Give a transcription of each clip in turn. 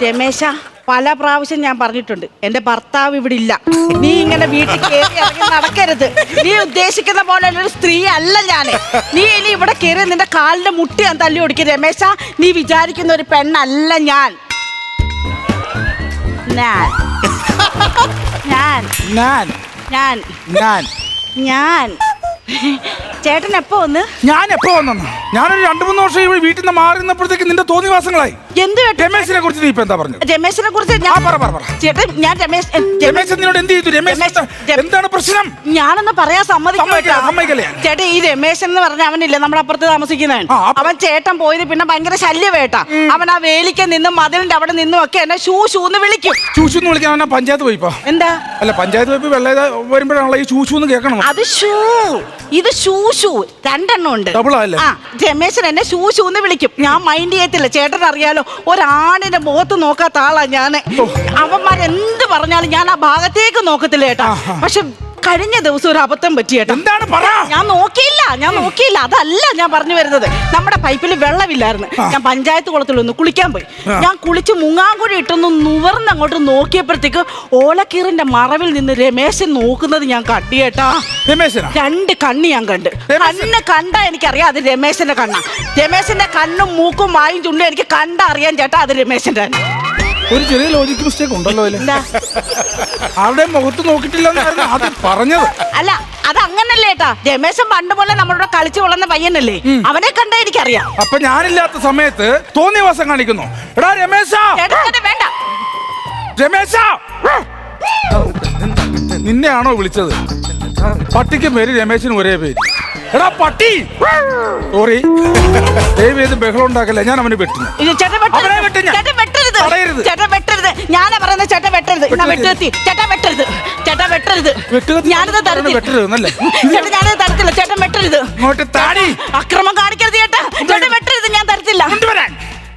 രമേശ, പല പ്രാവശ്യം ഞാൻ പറഞ്ഞിട്ടുണ്ട്, എന്റെ ഭർത്താവ് ഇവിടെ ഇല്ല. നീ ഇങ്ങനെ വീട്ടിൽ കയറി ഇറങ്ങി നടക്കരുത്. നീ ഉദ്ദേശിക്കുന്ന പോലെ ഒരു സ്ത്രീ അല്ല ഞാൻ. നീ ഇനി ഇവിടെ കയറി നിന്റെ കാലിന്റെ മുട്ടി ഞാൻ തല്ലി ഓടിക്കും. രമേശ, നീ വിചാരിക്കുന്ന ഒരു പെണ്ണല്ല ഞാൻ. ഞാൻ ഞാൻ ഞാൻ ഞാൻ ഞാൻ ഞാൻ ചേട്ടൻ എപ്പോ വന്ന്? ഞാൻ എപ്പോ വന്നു? ഞാനൊരു 2-3 വർഷം ഇവിടെ വീട്ടിൽ നിന്ന് മാറി നിന്നപ്പോഴത്തേക്ക് നിന്റെ തോന്നിവാസങ്ങളായി. എന്ത് രമേശിനെ കുറിച്ച് നീ ഇപ്പൊ എന്താ പറഞ്ഞത്? രമേശിനെ കുറിച്ച് ചേട്ടൻ, ഞാൻ രമേശ് നിന്നോട് എന്ത് ചെയ്തു? രമേശ് എന്താണ് പ്രശ്നം? ഞാനൊന്ന് പറയാൻ സമ്മതിക്കല്ലേ? ചേട്ടൻ, ഈ രമേശൻ എന്ന് പറഞ്ഞ അവനില്ലേ നമ്മുടെ അപ്പുറത്ത് താമസിക്കുന്നവൻ, അവൻ ചേട്ടൻ പോയത് പിന്നെ ഭയങ്കര ശല്യവേട്ട. അവൻ ആ വേലിക്ക് നിന്നും മതിലിന്റെ അവിടെ നിന്നും ഒക്കെ എന്നെ ഷൂന്ന് വിളിക്കും. ഷൂന്ന് വിളിക്കാൻ പഞ്ചായത്ത് പോയിപ്പോ? എന്താ? അല്ല, പഞ്ചായത്ത് പോയപ്പോ വെള്ള വരുമ്പോഴാണല്ലോ ഈ ഷൂന്ന് കേൾക്കണം. അത് ഷൂ, ഇത് ഷൂ 2 ഉണ്ട്. രമേശൻ എന്നെ ഷൂന്ന് വിളിക്കും. ഞാൻ മൈൻഡ് ചെയ്യത്തില്ല. ചേട്ടൻ അറിയാലോ, ഒരാണിന്റെ മുഖത്ത് നോക്കാത്ത ആളാ ഞാന്. അവന്മാരെന്ത് പറഞ്ഞാലും ഞാൻ ആ ഭാഗത്തേക്ക് നോക്കത്തില്ല ചേട്ടാ. പക്ഷെ കഴിഞ്ഞ ദിവസം ഒരു അബദ്ധം പറ്റിയേട്ടാ. ഞാൻ നോക്കിയില്ല. അതല്ല ഞാൻ പറഞ്ഞു വരുന്നത്. നമ്മുടെ പൈപ്പിൽ വെള്ളമില്ലായിരുന്നു. ഞാൻ പഞ്ചായത്ത് കുളത്തിലൊന്ന് കുളിക്കാൻ പോയി. ഞാൻ കുളിച്ച് മുങ്ങാങ്കുഴി ഇട്ടൊന്ന് നുവർന്ന് അങ്ങോട്ട് നോക്കിയപ്പോഴത്തേക്ക് ഓലക്കീറിന്റെ മറവിൽ നിന്ന് രമേശൻ നോക്കുന്നത് ഞാൻ കണ്ടിയേട്ടാ. 2 കണ്ണ് ഞാൻ കണ്ട്. കണ്ണ് കണ്ടാ എനിക്കറിയാം അത് രമേശന്റെ കണ്ണാ. രമേശന്റെ കണ്ണും മൂക്കും വായും ചുണ്ടും എനിക്ക് കണ്ടാ അറിയാൻ ചേട്ടാ അത് രമേശന്റെ. ഒരു ചെറിയ ലോജിക് മിസ്റ്റേക്ക് ഉണ്ടല്ലോ. ആരുടെ മുഖത്ത് നോക്കിയിട്ടില്ലെന്നായിരുന്നു അത് പറഞ്ഞത്. അല്ല, അത് അങ്ങനല്ലേ ഏട്ടാ. രമേശൻ പണ്ട് പോലെ നമ്മളോട് കളിച്ചു വളർന്ന പയ്യനല്ലേ, അവനെ കണ്ടാ എനിക്കറിയാം. അപ്പൊ ഞാനില്ലാത്ത സമയത്ത് തോന്നിവാസം കാണിക്കുന്നു. എടാ രമേശ, വേണ്ട രമേശ, നിന്നെയാണോ വിളിച്ചത്? പട്ടിക്ക് പേര് രമേശിന് ഒരേ പേര്. എടാ പട്ടി, സോറി, ദയവ് ചെയ്ത് ബഹളം ഉണ്ടാക്കല്ലേ. ഞാൻ അവന് വെട്ടുന്നു. ഞാനാ പറയുന്നത് ചേട്ടൻ വെട്ടരുത്. ചേട്ടൻ വെട്ടരുത്. ഞാനത് തരത്തില്ല. ചേട്ടൻ വെട്ടരുത്. അക്രമം കാണിക്കരുത് ചേട്ടാ. ചേട്ടൻ വെട്ടരുത്. ഞാൻ തരത്തില്ല.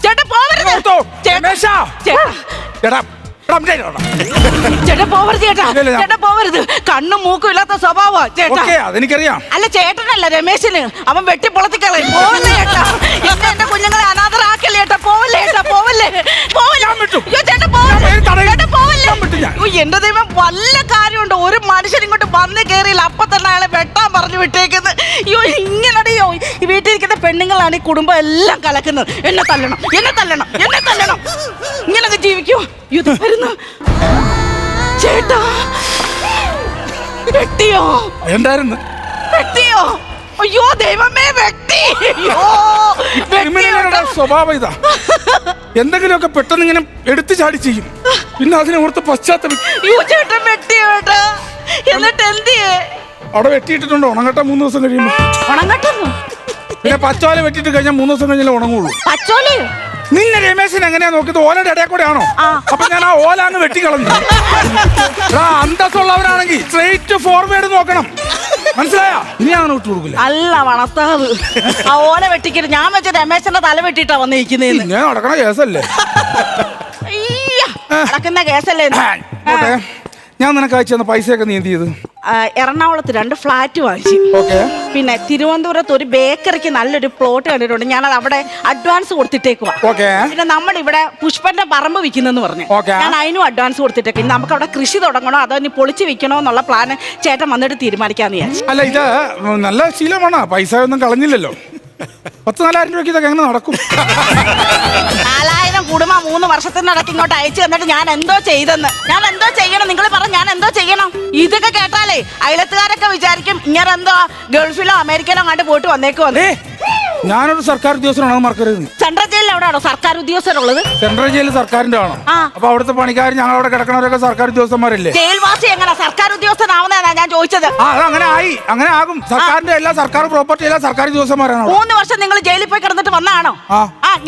ചേട്ടൻ പോവരുത്. ചേട്ടൻ പോവരുത് ചേട്ടാ. ചേട്ടൻ പോവരുത്. കണ്ണും മൂക്കും ഇല്ലാത്ത സ്വഭാവമാ ചേട്ടാ. അതെനിക്കറിയാം. അല്ല, ചേട്ടനല്ല രമേശന്. അവൻ വെട്ടിപ്പൊളത്തിക്കളയും. പോവല്ലേ ചേട്ടാ. എന്റെ കുഞ്ഞുങ്ങളെ അനാഥരാക്കല്ലേ ചേട്ടാ. പോവല്ലേ ചേട്ടാ. പോവല്ലേ. എന്റെ ദൈവം, വല്ല കാര്യമുണ്ടോ? ഒരു മനുഷ്യൻ ഇങ്ങോട്ട് വന്ന് കയറിയില്ല, അപ്പൊ തന്നെ അയാളെ വെട്ടാൻ പറഞ്ഞു വിട്ടേക്കുന്നത്. അയ്യോ, ഇങ്ങനെയോ ഈ വീട്ടിലിരിക്കുന്ന പെണ്ണുങ്ങളാണ് ഈ കുടുംബം എല്ലാം കലക്കുന്നത്. എന്നെ തല്ലണം. ഇങ്ങനൊക്കെ ജീവിക്കൂ. ഇത് വരുന്നു ചേട്ടാ. വെട്ടിയോ? എന്തായിരുന്നു? വെട്ടിയോ? അയ്യോ ദൈവമേ, വെട്ടി. സ്വഭാവം ഇതാ. എന്തെങ്കിലുമൊക്കെ പെട്ടെന്ന് ഇങ്ങനെ എടുത്തു ചാടി ചെയ്യും. പിന്നെ അതിനെ ഓർത്ത് പശ്ചാത്തലം. ചേട്ടൻ വെട്ടിയോ? എന്നിട്ട് എന്ത് അവിടെ വെട്ടിയിട്ടിട്ടുണ്ടോ? ഉണങ്ങട്ട 3 ദിവസം കഴിയുമ്പോ. ഉണങ്ങട്ടെന്നു? പിന്നെ പച്ചോല വെട്ടിട്ട് കഴിഞ്ഞാൽ 3 ദിവസം കഴിഞ്ഞാലേ ഉണങ്ങുള്ളൂ. പച്ചോലയോ? നിന്നെ രമേശൻ എങ്ങനെയാ നോക്കിയത്? ഓലയുടെ ഇടയിൽ കൂടെ ആണോ? അപ്പൊ ഞാൻ ആ ഓല അങ്ങ് വെട്ടിക്കളഞ്ഞു. അന്തസ്സുള്ളവരാണെങ്കിൽ സ്ട്രെയിറ്റ് ഫോർവേഡ് നോക്കണം. മനസ്സിലായോ? ഇനി അങ്ങനെ വിട്ടു കൊടുക്കില്ല. അല്ല വളർത്താവ്. ആ ഓല വെട്ടിക്കരുത്. ഞാൻ വെച്ച രമേശന്റെ തല വെട്ടിട്ടാ വന്നിരിക്കുന്നേന്ന്. ഞാൻ നടക്കണ കേസല്ലേ? നടക്കുന്ന കേസല്ലേ? ഞാൻ നിനക്ക് അയച്ചു തന്ന പൈസയൊക്കെ നീ എന്ത് ചെയ്ത്? എറണാകുളത്ത് 2 ഫ്ലാറ്റ് വാങ്ങിച്ചു. പിന്നെ തിരുവനന്തപുരത്ത് ഒരു ബേക്കറിക്ക് നല്ലൊരു പ്ലോട്ട് കണ്ടിട്ടുണ്ട്. ഞാനത് അവിടെ അഡ്വാൻസ് കൊടുത്തിട്ടേക്കുവാ. പിന്നെ നമ്മുടെ ഇവിടെ പുഷ്പന്റെ പറമ്പ് വിൽക്കുന്നെന്ന് പറഞ്ഞു. ഞാൻ അതിനും അഡ്വാൻസ് കൊടുത്തിട്ടേക്ക്. നമുക്ക് അവിടെ കൃഷി തുടങ്ങണോ അതോ ഇനി പൊളിച്ച് വിൽക്കണോ എന്നുള്ള പ്ലാന് ചേട്ടൻ വന്നിട്ട് തീരുമാനിക്കാന്ന് വിചാരിച്ചു. അല്ല, ഇത് നല്ല ശീലമാണ്. പൈസ ഒന്നും കളഞ്ഞില്ലല്ലോ. 10,000-4,000 രൂപയ്ക്ക് ഇതൊക്കെ എങ്ങനെ നടക്കും? 4,000 കുടുംബം 3 വർഷത്തിനിടയ്ക്ക് ഇങ്ങോട്ട് അയച്ചു തന്നിട്ട് ഞാൻ എന്തോ ചെയ്തെന്ന്. ഞാൻ എന്തോ ചെയ്യണം? നിങ്ങൾ പറഞ്ഞ ഞാൻ എന്തോ ചെയ്യണം? ഇതൊക്കെ കേട്ടാലേ അയലത്തുകാരൊക്കെ വിചാരിക്കും ഇങ്ങനെ എന്തോ ഗൾഫിലോ അമേരിക്കയിലോ അങ്ങോട്ട് പോയിട്ട് വന്നേക്കുവന്നേ. ഞാനൊരു സർക്കാർ ഉദ്യോഗസ്ഥനാണ്, മറക്കരുത്. സെൻട്രൽ ജയിലിൽ എവിടെയാണോ സർക്കാർ ഉദ്യോഗസ്ഥരുള്ളത്? സെൻട്രൽ ജയിൽ സർക്കാരിന്റെ ആണോ? അപ്പൊ അവിടുത്തെ പണിക്കാർ ഞങ്ങൾ അവിടെ കിടക്കണവരൊക്കെ സർക്കാർ ഉദ്യോഗസ്ഥന്മാരല്ലേ? ജയിൽവാസി എങ്ങനെ സർക്കാർ ഉദ്യോഗസ്ഥനാവുന്നതാ ഞാൻ ചോദിച്ചത്. അങ്ങനെ ആകും. സർക്കാരിന്റെ എല്ലാ സർക്കാർ പ്രോപ്പർട്ടി എല്ലാം സർക്കാർ ഉദ്യോഗസ്ഥന്മാരാണ്. 3 വർഷം നിങ്ങൾ ജയിലിൽ പോയി കിടന്നിട്ട് വന്നാണോ?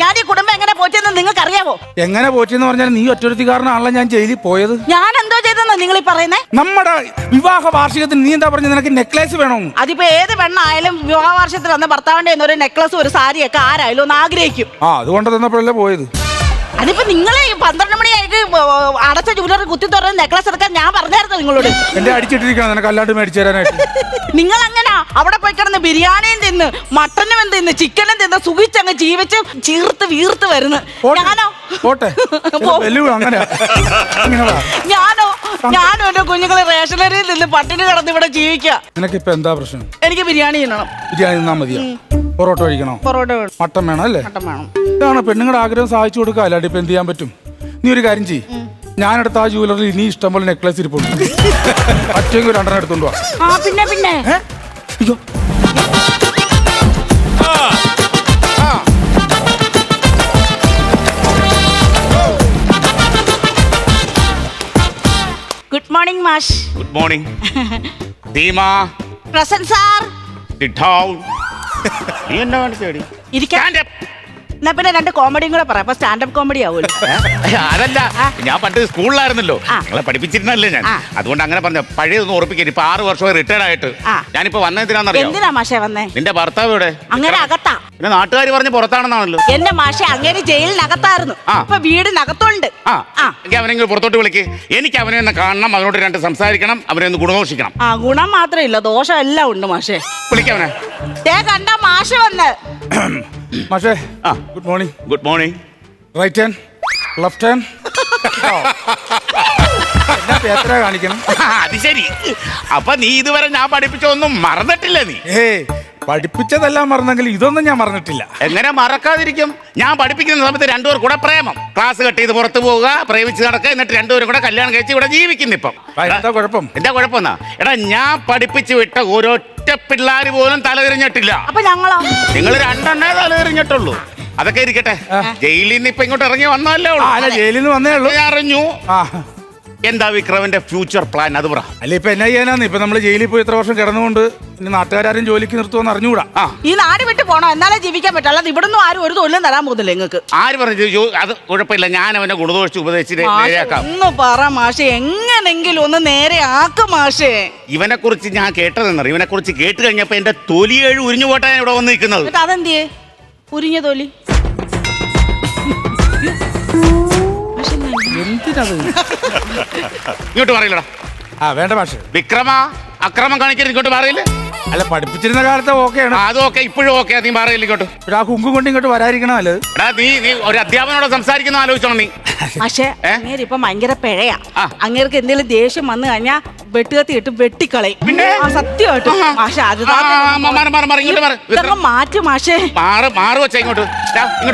ഞാൻ ഈ കുടുംബം എങ്ങനെ പോറ്റെന്ന് നിങ്ങൾക്ക് അറിയാമോ? എങ്ങനെ പോറ്റെന്ന് പറഞ്ഞാൽ നീ ഒറ്റൊരുത്തിക്കാരനാണല്ലോ ഞാൻ ജയിലിൽ പോയത്. ഞാൻ എന്തോ ചെയ്തെന്ന് നിങ്ങൾ ഈ പറയുന്നേ? നമ്മുടെ വിവാഹ വാർഷികത്തിന് നീ എന്താ പറഞ്ഞത്? നിനക്ക് നെക്ലേസ് വേണോ? അതിപ്പോ ഏത് പെണ്ണായാലും വിവാഹ വാർഷികത്തിൽ വന്ന ഭർത്താവിന്റെ ഒരു നെക്ലസ് ഒരു സാരിയൊക്കെ ആരായാലും ഒന്ന് ആഗ്രഹിക്കും. അതുകൊണ്ട് തന്നപ്പോഴല്ലേ പോയത്. അതിപ്പോ നിങ്ങളെ 12 മണിയായിട്ട് അടച്ച ജൂലറി കുത്തി തുറന്ന് നെക്ലസ് എടുക്കാൻ ഞാൻ പറഞ്ഞായിരുന്നു നിങ്ങളോട്. എന്റെ അടിച്ചിട്ടിരിക്കണം നിനക്ക് അല്ലാണ്ട് മേടിച്ചു തരാനായിട്ട്. നിങ്ങൾ അങ്ങനെ അവിടെ പോയി കിടന്ന് ബിരിയാണിയും തിന്ന് മട്ടനും തിന്ന് ചിക്കനും തിന്ന് സുഖിച്ചങ്ങ് ജീവിച്ച് ചീർത്ത് വീർത്ത് വരുന്നു. ഞാനോ പോട്ടെ അങ്ങനെ ഞാനോ എന്റെ കുഞ്ഞുങ്ങളെ റേഷനറിയിൽ നിന്ന് പട്ടിണി കിടന്ന് ഇവിടെ ജീവിക്കുക. നിനക്കിപ്പോ എന്താ പ്രശ്നം? എനിക്ക് ബിരിയാണി തിന്നണം. ബിരിയാണി തിന്നാ മതിയോ? പൊറോട്ട കഴിക്കണോ? പൊറോട്ട വേണം. മട്ടൻ വേണം അല്ലേ? മട്ടൻ വേണം. ഇതാണ് പെണ്ണുങ്ങളുടെ ആഗ്രഹം സാധിച്ചു കൊടുക്കുക. അല്ലാണ്ട് ഇപ്പൊ എന്ത് ചെയ്യാൻ പറ്റും? നീ ഒരു കാര്യം ചെയ്യ്, ഞാനെടുത്ത ആ ജുവലറിൽ ഇനി ഇഷ്ടംപോലെ നെക്ലസ് ഇരിപ്പുണ്ട്. പറ്റുമെങ്കിൽ 2 എടുത്തോണ്ട് വാ. പിന്നെ അയ്യോ ഗുഡ് മോർണിംഗ് മാഷ്. Good morning. Deema present sir. Sit down. നീ എന്താ കാണിച്ചേടി? ഇരിക്കാൻ. എന്നാ പിന്നെ 2 കോമഡിയും കൂടെ പറയാം. അപ്പൊ സ്റ്റാൻഡപ്പ് കോമഡി ആവുമല്ലോ. അതല്ല, ഞാൻ പണ്ട് സ്കൂളിലായിരുന്നല്ലോ, നിങ്ങളെ പഠിപ്പിച്ചിരുന്നല്ലേ ഞാൻ. അതുകൊണ്ട് അങ്ങനെ പറഞ്ഞ പഴയതൊന്നും ഉറപ്പിക്കരുത്. ഇപ്പൊ 6 വർഷമായി റിട്ടയർഡ് ആയിട്ട് ഞാനിപ്പോ വന്നതിനാന്നറിയോ? എന്തിനാ മാഷേ വന്നേ? നിന്റെ ഭർത്താവ് ഇവിടെ? അങ്ങനെ അകത്താ. പിന്നെ നാട്ടുകാർ പറഞ്ഞ് പുറത്താണെന്നാണല്ലോ. എന്റെ മാഷെ അങ്ങനെ ജയിലിനകത്തായിരുന്നു. ഇപ്പൊ വീടിനകത്തുണ്ട്. എനിക്ക് അവനെങ്കിലും പുറത്തോട്ട് വിളിക്ക്. എനിക്ക് അവനെ ഒന്ന് കാണണം, അവനോട് 2 സംസാരിക്കണം, അവനെ ഒന്ന് ഗുണദോഷിക്കണം. ഗുണം മാത്രമില്ല, ദോഷം എല്ലാം ഉണ്ട് മാഷെ. വിളിക്കവനെ. കണ്ട മാഷ വന്ന്. മാഷേ good morning. Good morning. Right hand, left hand. എത്ര കാണിക്കണം? അത് ശരി. അപ്പൊ നീ ഇതുവരെ ഞാൻ പഠിപ്പിച്ചൊന്നും മറന്നിട്ടില്ല നീ? പഠിപ്പിച്ചതെല്ലാം മറന്നെങ്കിൽ ഇതൊന്നും ഞാൻ മറന്നിട്ടില്ല. എങ്ങനെ മറക്കാതിരിക്കും? ഞാൻ പഠിപ്പിക്കുന്ന സമയത്ത് 2 പേർ കൂടെ പ്രേമം, ക്ലാസ് കട്ട് ചെയ്ത് പുറത്തു പോവുക, പ്രേമിച്ച് നടക്കുക, എന്നിട്ട് 2 പേരും കൂടെ കല്യാണം കഴിച്ച് ഇവിടെ ജീവിക്കുന്നു. ഇപ്പം എന്താ കുഴപ്പം? എന്താ കുഴപ്പമെന്നാ? എടാ, ഞാൻ പഠിപ്പിച്ചു വിട്ട ഒരൊറ്റ പിള്ളേര് പോലും തലതിരിഞ്ഞിട്ടില്ല. അപ്പൊ ഞങ്ങളോ? നിങ്ങൾ 2 എണ്ണേ തലതിരിഞ്ഞിട്ടുള്ളൂ. അതൊക്കെ ഇരിക്കട്ടെ. ജയിലിൽ നിന്ന് ഇപ്പൊ ഇങ്ങോട്ട് ഇറങ്ങി വന്നല്ലേ ഉള്ളൂ. ജയിലിൽ നിന്ന് വന്നേ ഉള്ളൂ. ഞാൻ അറിഞ്ഞു. എന്താ വിക്രമിന്റെ ഫ്യൂച്ചർ പ്ലാൻ? അത് പറ. അല്ല, ഇപ്പൊ എന്നാ ചെയ്യാനാന്ന്? ഇപ്പൊ നമ്മള് ജയിലിൽ പോയി 3 വർഷം കിടന്നുകൊണ്ട് ഇനി നാട്ടുകാരും ജോലിക്ക് നിർത്തുമെന്ന് അറിഞ്ഞൂടാ. ഈ നാട് വിട്ട് പോണോ? എന്നാലേ ജീവിക്കാൻ പറ്റും. അല്ലാതെ ഇവിടുന്ന് ആരും ഒരു തൊഴിലും തരാൻ പോകുന്നില്ല നിങ്ങൾക്ക്. ആര് പറഞ്ഞു? അത് കുഴപ്പമില്ല, ഞാൻ അവനെ ഗുണദോഷിച്ച് ഉപദേശിച്ച് നേരെയാക്കാം. ഒന്ന് പറ മാഷെ, എങ്ങനെങ്കിലും ഒന്ന് നേരെ ആക്കും മാഷേ. ഇവനെ കുറിച്ച് ഞാൻ കേട്ടതെന്നറിയ, ഇവനെ കുറിച്ച് കേട്ട് കഴിഞ്ഞപ്പോ എന്റെ തൊലിയേഴ് ഉരിഞ്ഞു പോട്ടാൻ ഇവിടെ വന്ന് നിൽക്കുന്നത്. അതെന്തിയേ ഉരിഞ്ഞ തൊലി? എന്തിനത്? ഇങ്ങോട്ട് പറയില്ലടാ. വേണ്ട മാഷെ. വിക്രമ, അക്രമം കാണിക്കരുത്. ഇങ്ങോട്ട് പറയില്ലേ? അല്ല, പഠിപ്പിച്ചിരുന്ന കാലത്ത് ഓക്കെയാണ്. അതും ഓക്കെ, ഇപ്പോഴും ഓക്കെ. നീ പറയില്ല ഇങ്ങോട്ട്. ആ കുങ്കും കൊണ്ട് ഇങ്ങോട്ട് വരാതിരിക്കണം. അല്ലേ നീ ഒരു അധ്യാപനോട് സംസാരിക്കുന്ന ആലോചിച്ചോണം നീ. പക്ഷേ അങ്ങേര് ഇപ്പൊ ഭയങ്കര പിഴയാ. അങ്ങേർക്ക് എന്തെങ്കിലും ദേഷ്യം വന്നു കഴിഞ്ഞാ വെട്ടുകത്തി ഇട്ട് വെട്ടിക്കളയും. പിന്നെ സത്യമായിട്ടും മാഷെ അത് മാറ്റും മാഷേ. മാറുവച്ച ഇങ്ങോട്ട്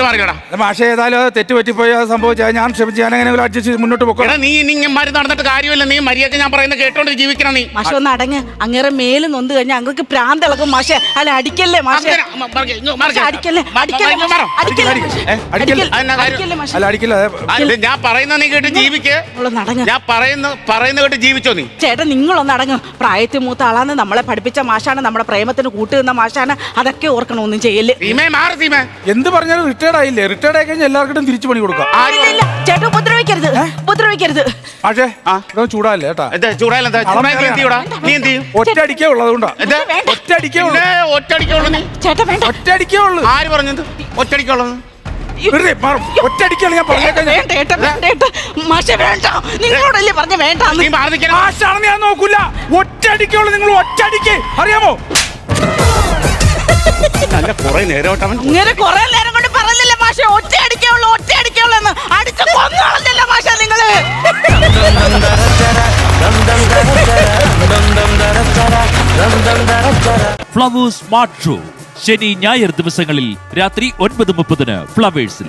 മാറിക്കടാ. മാഷെ ഏതായാലും തെറ്റ് പറ്റിപ്പോയി സംഭവിച്ചാൽ ഞാൻ ക്ഷമിച്ച് ഞാൻ എങ്ങനെ അഡ്ജസ്റ്റ് മുന്നോട്ട് പോകണം. നീ ഇങ്ങനെ നടന്നിട്ട് കാര്യമില്ല. നീ മര്യാദ ഞാൻ പറയുന്നത് കേട്ടോണ്ട് ജീവിക്കണം നീ. മാഷ ഒന്ന് അടങ്ങ്. അങ്ങേറെ മേല് നൊന്ത് കഴിഞ്ഞാൽ അങ്ങക്ക് പ്രാന്തിളക്കും മാഷെ. അല്ല അടിക്കല്ലേ മാഷെ, അടിക്കല്ലേ, ഞാൻ പറയുന്ന നീ കേട്ട് ജീവിക്ക്. ഞാൻ പറയുന്ന കേട്ട് ജീവിച്ചോ നീ. ചേട്ടൻ നിങ്ങളൊന്ന് അടങ്ങ്. പ്രായത്തിൽ മൂത്ത ആളാണ്, നമ്മളെ പഠിപ്പിച്ച മാഷാണ്, നമ്മുടെ പ്രേമത്തിന് കൂട്ടുനിന്ന മാഷാണ്. അതൊക്കെ ഓർക്കണം. ഒന്നും ചെയ്യല്ലേ. എന്ത് പറഞ്ഞാലും റിട്ടയർഡ് ആയില്ലേ? റിട്ടയർഡ് ആയി കഴിഞ്ഞാൽ എല്ലാവർക്കും തിരിച്ചു പണി കൊടുക്കാം. ചേട്ടൻ ഉപദ്രവിക്കരുത്, ഉപദ്രവിക്കരുത്. പക്ഷേ ചൂടാല്ലേ കേട്ടാ? ഒറ്റ അടിക്കേ ഉള്ളൂ. അതുകൊണ്ടാ ഒറ്റ അടിക്കേ ഉള്ളൂ. ചേട്ടാ വേണ്ട. ഒറ്റ അടിക്കേ ഉള്ളൂ. ആര് പറഞ്ഞത് ഒറ്റടിക്കുള്ളത്? ഒറ്റയടിക്കാണ് ഞാൻ നിങ്ങളോടല്ലേ പറഞ്ഞ വേണ്ട. മാഷാണെന്ന് ഞാൻ നോക്കൂല. ഒറ്റയടിക്കുള്ളൂ. നിങ്ങൾ ഒറ്റയടിക്ക് അറിയാമോ? കുറെ നേരം ഇങ്ങനെ കുറെ നേരം കൊണ്ട് പറഞ്ഞില്ലേ മാഷെ, ഒറ്റയടിക്കുള്ളൂ, ഒറ്റയടിക്കുള്ളൂ എന്ന്. അടിച്ചു കൊന്നോളഞ്ഞല്ലോ മാഷ നിങ്ങള്. ഫ്ലവേഴ്സ് സ്മാർട്ട് ഷോ ശനി ഞായർ ദിവസങ്ങളിൽ രാത്രി 9:30 ഫ്ലവേഴ്സിൽ.